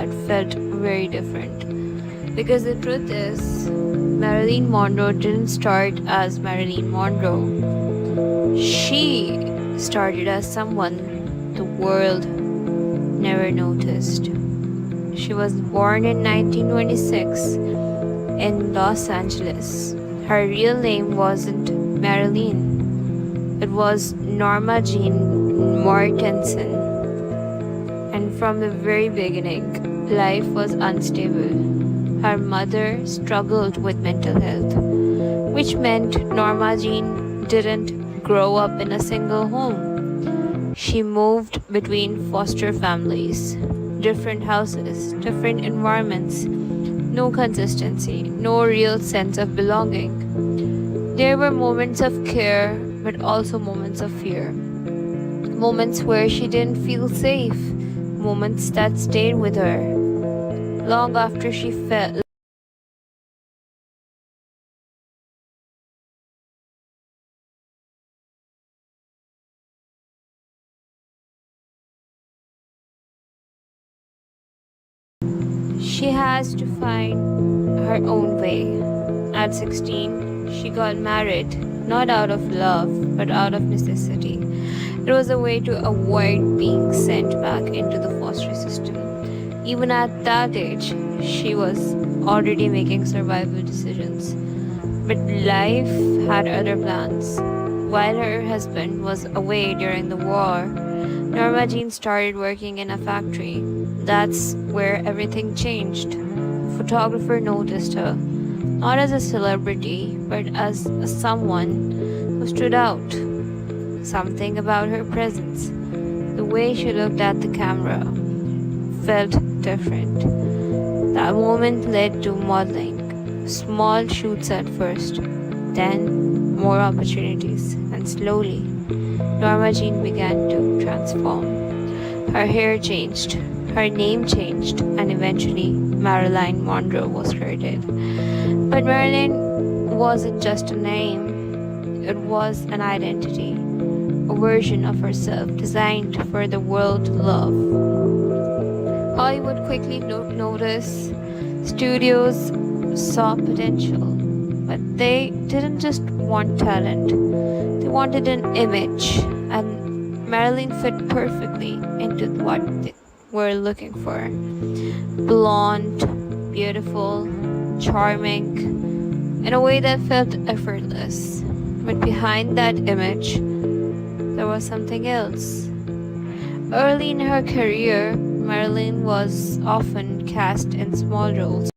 that felt very different. Because the truth is, Marilyn Monroe didn't start as Marilyn Monroe. She started as someone the world never noticed. She was born in 1926 in Los Angeles. Her real name wasn't Marilyn, it was Norma Jean Mortensen. And from the very beginning, life was unstable. Her mother struggled with mental health, which meant Norma Jean didn't grow up in a single home. She moved between foster families, different houses, different environments, no consistency, no real sense of belonging. There were moments of care, but also moments of fear. Moments where she didn't feel safe, moments that stayed with her long after she felt. She has to find her own way. At 16, she got married, not out of love, but out of necessity. It was a way to avoid being sent back into the foster system. Even at that age, she was already making survival decisions. But life had other plans. While her husband was away during the war, Norma Jean started working in a factory. That's where everything changed. A photographer noticed her, not as a celebrity, but as someone who stood out. Something about her presence, the way she looked at the camera, felt different. That moment led to modeling. Small shoots at first, then more opportunities, and slowly, Norma Jean began to transform. Her hair changed, her name changed, and eventually Marilyn Monroe was created. But Marilyn wasn't just a name, it was an identity, a version of herself designed for the world to love. Hollywood quickly noticed, studios saw potential, but they didn't just want talent, they wanted an image, and Marilyn fit perfectly into what they were looking for. Blonde, beautiful, charming, in a way that felt effortless. But behind that image, there was something else. Early in her career, Marilyn was often cast in small roles.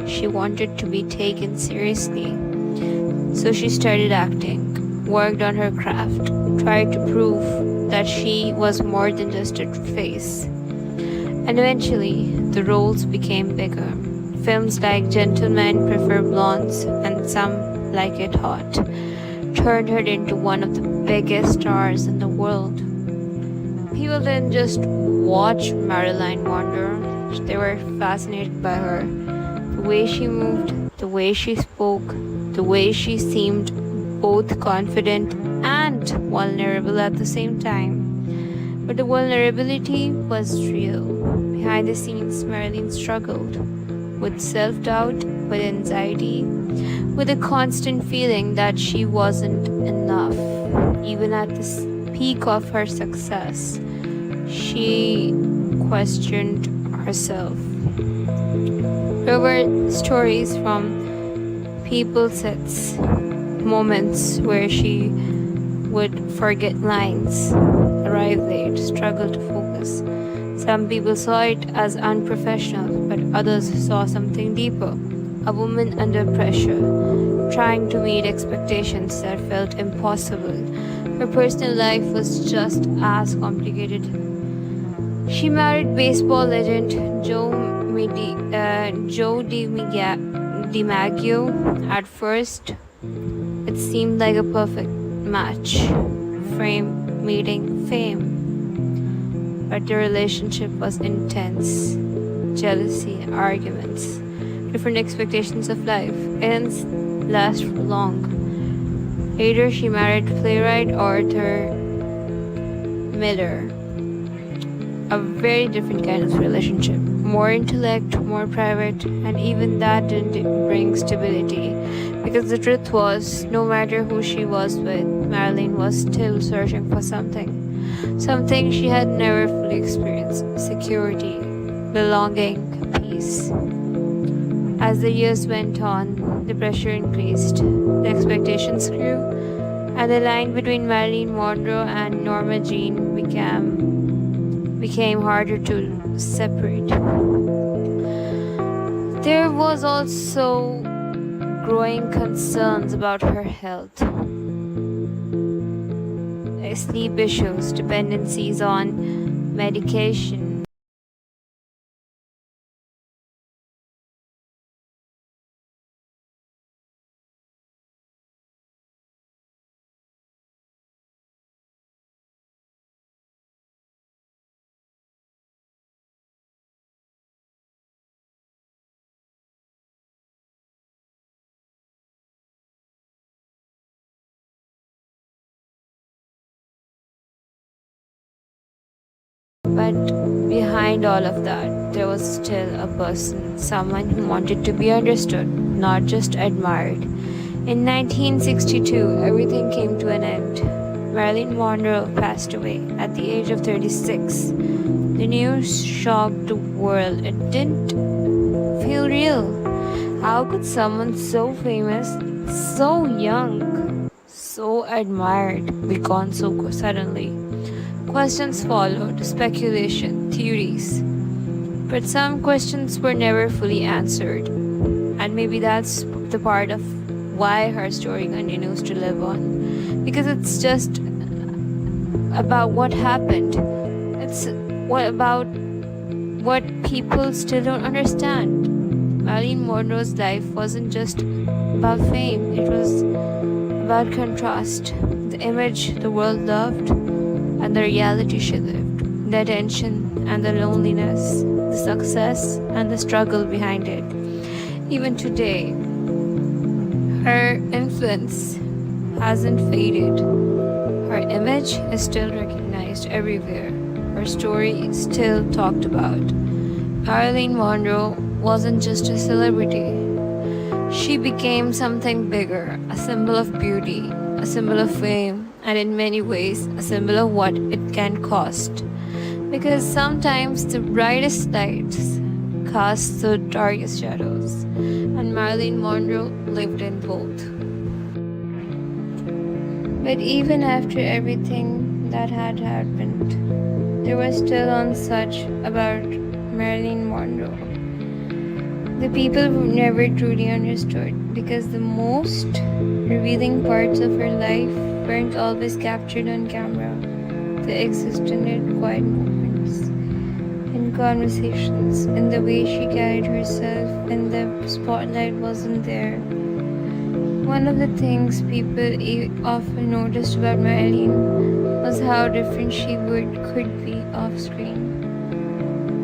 She wanted to be taken seriously. So she started acting, worked on her craft, tried to prove that she was more than just a face. And eventually, the roles became bigger. Films like Gentlemen Prefer Blondes and Some Like It Hot turned her into one of the biggest stars in the world. People didn't just watch Marilyn Monroe, they were fascinated by her. The way she moved, the way she spoke, the way she seemed both confident and vulnerable at the same time. But the vulnerability was real. Behind the scenes, Marilyn struggled with self doubt, with anxiety, with a constant feeling that she wasn't enough. Even at the peak of her success, she questioned herself. There were stories from people sets, moments where she would forget lines, arrive late, struggle to focus. Some people saw it as unprofessional, but others saw something deeper. A woman under pressure, trying to meet expectations that felt impossible. Her personal life was just as complicated. She married baseball legend Joe DiMaggio. At first, it seemed like a perfect match, fame meeting fame. But the relationship was intense, jealousy, arguments, different expectations of life. It didn't last for long. Later, she married playwright Arthur Miller. A very different kind of relationship. More intellect, more private, and even that didn't bring stability. Because the truth was, no matter who she was with, Marilyn was still searching for something. Something she had never fully experienced: security, belonging, peace. As the years went on, the pressure increased, the expectations grew, and the line between Marilyn Monroe and Norma Jean became harder to separate. There was also growing concerns about her health, sleep issues, dependencies on medication. But behind all of that, there was still a person, someone who wanted to be understood, not just admired. In 1962, everything came to an end. Marilyn Monroe passed away at the age of 36. The news shocked the world. It didn't feel real. How could someone so famous, so young, so admired be gone so suddenly? Questions followed, speculation, theories. But some questions were never fully answered. And maybe that's the part of why her story continues to live on. Because it's just about what happened. It's about what people still don't understand. Marilyn Monroe's life wasn't just about fame, it was about contrast. The image the world loved and the reality she lived, the tension and the loneliness, the success and the struggle behind it. Even today, her influence hasn't faded. Her image is still recognized everywhere. Her story is still talked about. Marilyn Monroe wasn't just a celebrity. She became something bigger, a symbol of beauty, a symbol of fame, and in many ways, a symbol of what it can cost. Because sometimes the brightest lights cast the darkest shadows, and Marilyn Monroe lived in both. But even after everything that had happened, there was still unsuch about Marilyn Monroe. The people who never truly understood, because the most revealing parts of her life weren't always captured on camera. They existed in quiet moments, in conversations, in the way she carried herself when the spotlight wasn't there. One of the things people often noticed about Marilyn was how different she could be off screen.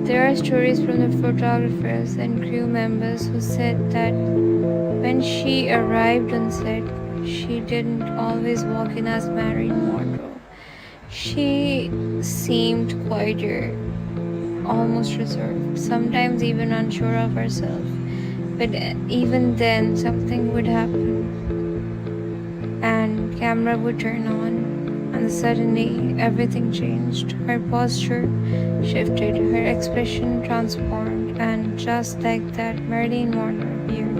There are stories from the photographers and crew members who said that when she arrived on set, she didn't always walk in as Marilyn Monroe. She seemed quieter, almost reserved, sometimes even unsure of herself. But even then, something would happen, and camera would turn on, and suddenly everything changed. Her posture shifted, her expression transformed, and just like that, Marilyn Monroe appeared.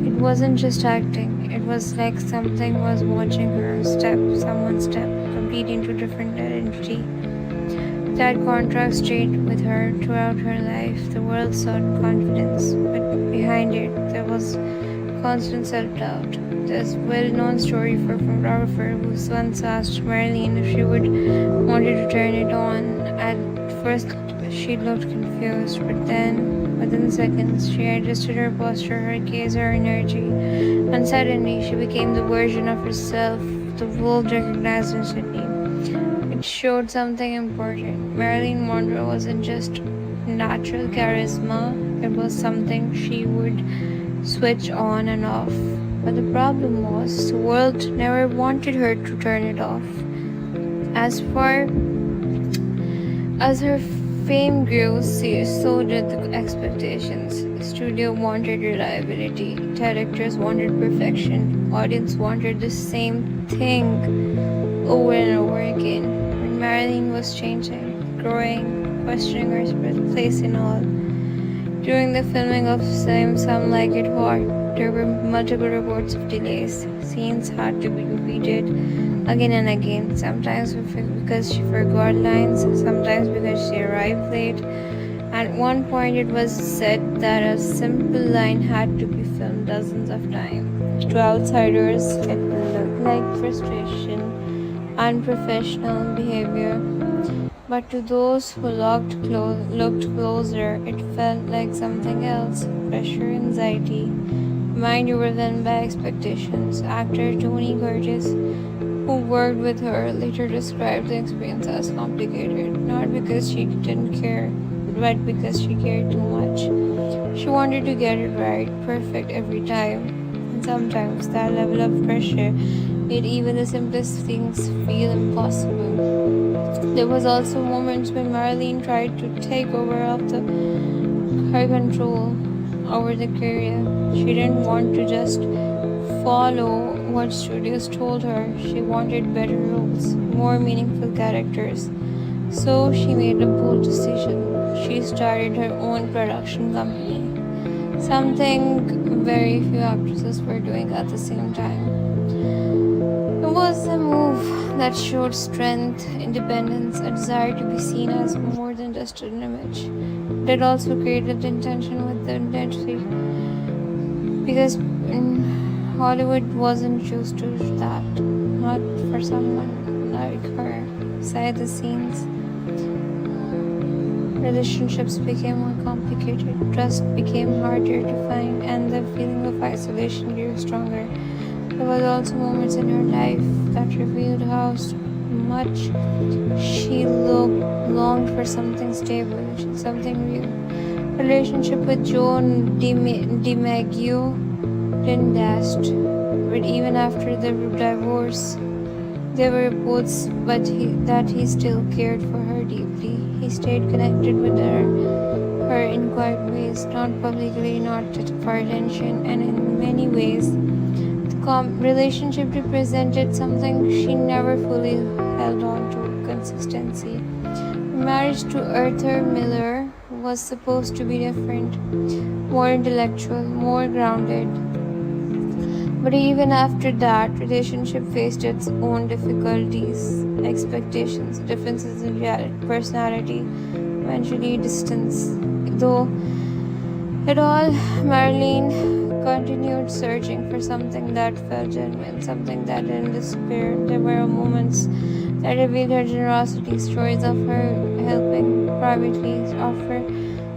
It wasn't just acting, it was like something was watching her someone step, complete into different identity. That contrast stayed with her throughout her life. The world sought confidence, but behind it, there was constant self-doubt. There's a well-known story for a photographer who once asked Marilyn if she would wanted to turn it on. At first, she looked confused, but then, within seconds, she adjusted her posture, her gaze, her energy, and suddenly she became the version of herself the world recognized instantly. It showed something important. Marilyn Monroe wasn't just natural charisma, It was something she would switch on and off. But the problem was, the world never wanted her to turn it off. As far as her fame grew, so did the expectations. The studio wanted reliability, directors wanted perfection, audience wanted the same thing over and over again. When Marilyn was changing, growing, questioning her place in all. During the filming of Some Like It Hot, there were multiple reports of delays. Scenes had to be repeated again and again, sometimes because she forgot lines, sometimes because she arrived late. At one point, it was said that a simple line had to be filmed dozens of times. To outsiders, it looked like frustration, unprofessional behavior, but to those who looked closer, it felt like something else: pressure, anxiety, mind overwhelmed by expectations. Actor Tony Curtis, who worked with her, later described the experience as complicated, not because she didn't care, but because she cared too much. She wanted to get it right, perfect every time. And sometimes that level of pressure made even the simplest things feel impossible. There was also moments when Marilyn tried to take over her control over the career. She didn't want to just follow what studios told her. She wanted better roles, more meaningful characters. So she made a bold decision. She started her own production company, something very few actresses were doing at the same time. It was a move that showed strength, independence, a desire to be seen as more than just an image. But it also created tension with the industry because Hollywood wasn't used to that, not for someone like her. Beside the scenes, relationships became more complicated, trust became harder to find, and the feeling of isolation grew stronger. There was also moments in her life that revealed how much she longed for something stable, something real. Relationship with Joan DiMaggio didn't last, but even after the divorce, there were reports that he still cared for her deeply. He stayed connected with her in quiet ways, not publicly, not for attention, and in many ways, relationship represented something she never fully held on to: consistency. Her marriage to Arthur Miller was supposed to be different, more intellectual, more grounded. But even after that, relationship faced its own difficulties, expectations, differences in personality, eventually distance. Though it all, Marilyn continued searching for something that felt genuine, something that didn't disappear. There were moments that revealed her generosity, stories of her helping privately, offer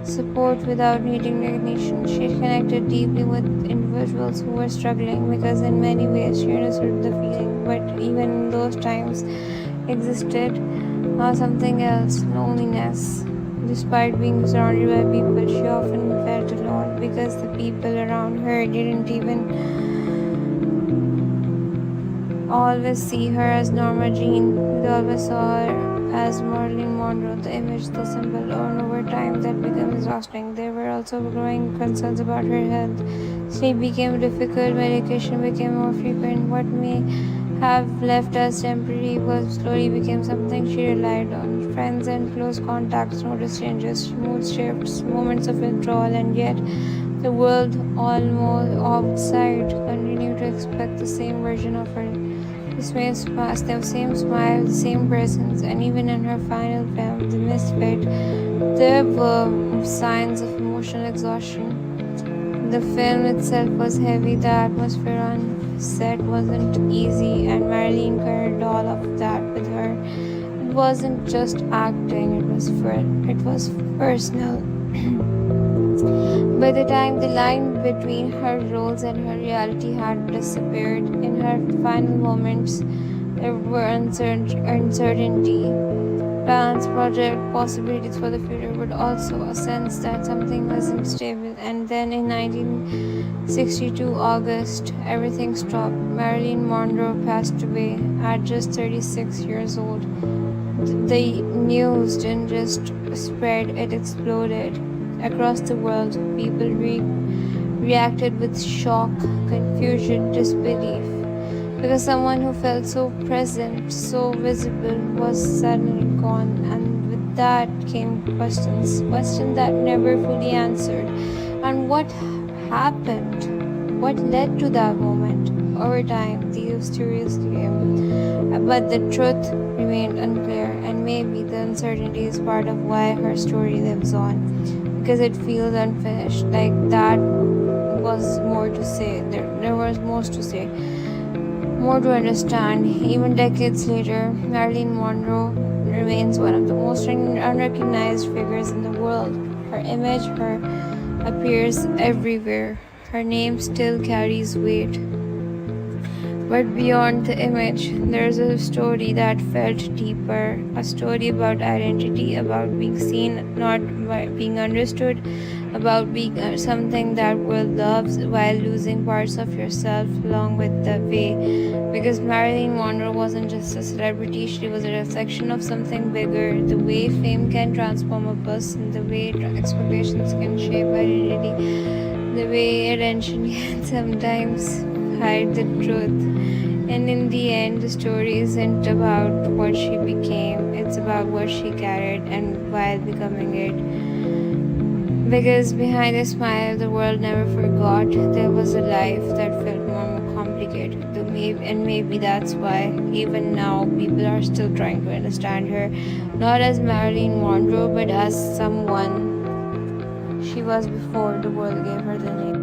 support without needing recognition. She connected deeply with individuals who were struggling because, in many ways, she understood the feeling. But even in those times, existed something else: loneliness. Despite being surrounded by people, she often felt alone because the people around her didn't even always see her as Norma Jean. They always saw her as Marilyn Monroe, the image, the symbol, and over time that became exhausting. There were also growing concerns about her health. Sleep became difficult, medication became more frequent. What may have left as temporary was slowly became something she relied on. Friends and close contacts noticed changes, mood shifts, moments of withdrawal, and yet the world almost outside continued to expect the same version of her. The same smile, the same presence, and even in her final film, The Misfit, there were signs of emotional exhaustion. The film itself was heavy, the atmosphere on set wasn't easy, and Marilyn carried all of that with her. It wasn't just acting, it was personal. By the time the line between her roles and her reality had disappeared, in her final moments there were uncertainty. plans, project, possibilities for the future, but also a sense that something wasn't stable. And then in 1962 August, everything stopped. Marilyn Monroe passed away at just 36 years old. The news didn't just spread, it exploded. Across the world, people reacted with shock, confusion, disbelief. Because someone who felt so present, so visible, was suddenly gone, and with that came questions that never fully answered. And what happened? What led to that moment? Over time, these theories came, but the truth remained unclear, and maybe the uncertainty is part of why her story lives on, because it feels unfinished, like that was more to say. There was more to say, more to understand. Even decades later, Marilyn Monroe remains one of the most unrecognized figures in the world. Her image, her appears everywhere. Her name still carries weight. But beyond the image, there's a story that felt deeper, a story about identity, about being seen, not being understood, about being something that world loves while losing parts of yourself along with the way. Because Marilyn Monroe wasn't just a celebrity, she was a reflection of something bigger. The way fame can transform a person, the way expectations can shape identity, the way attention can sometimes hide the truth. And in the end, the story isn't about what she became, it's about what she carried and while becoming it. Because behind a smile, the world never forgot there was a life that felt more complicated. And maybe that's why, even now, people are still trying to understand her, not as Marilyn Monroe, but as someone she was before the world gave her the name.